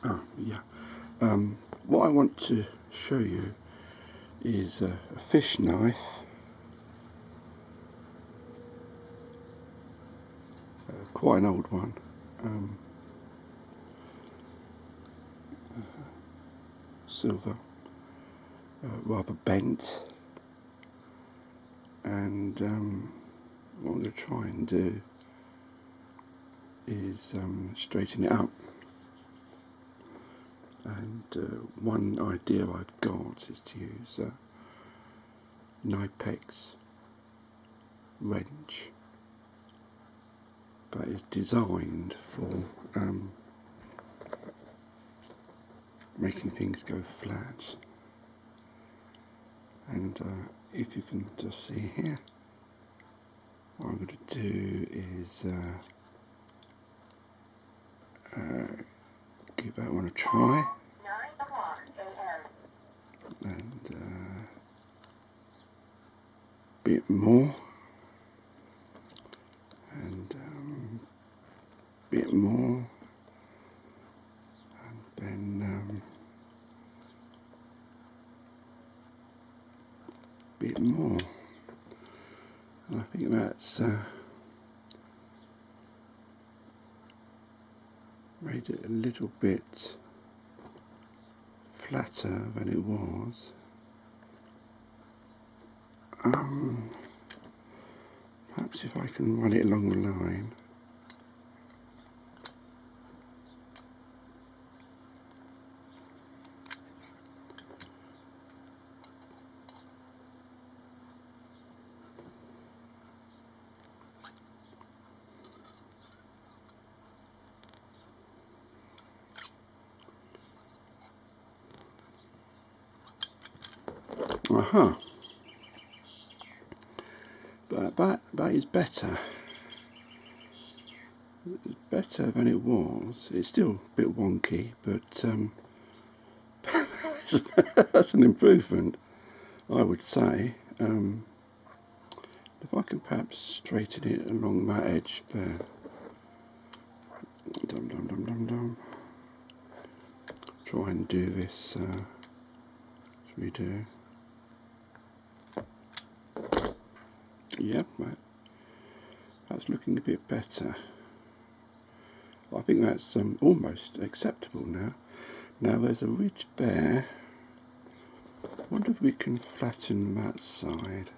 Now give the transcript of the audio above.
Oh, yeah. What I want to show you is a fish knife, quite an old one, silver, rather bent, and what I'm going to try and do is straighten it up. And one idea I've got is to use a Knipex wrench that is designed for making things go flat. And if you can just see here, what I'm going to do is give that one a try. 9 and bit more, and bit more, and then bit more. And I think that's made it a little bit flatter than it was. Perhaps if I can run it along the line. Aha. But that is better. It's better than it was. It's still a bit wonky, but that's an improvement, I would say. If I can perhaps straighten it along that edge there. Dum dum dum dum dum. Try and do this as we do. Yep, that's looking a bit better. I think that's almost acceptable now. Now there's a ridge there. I wonder if we can flatten that side.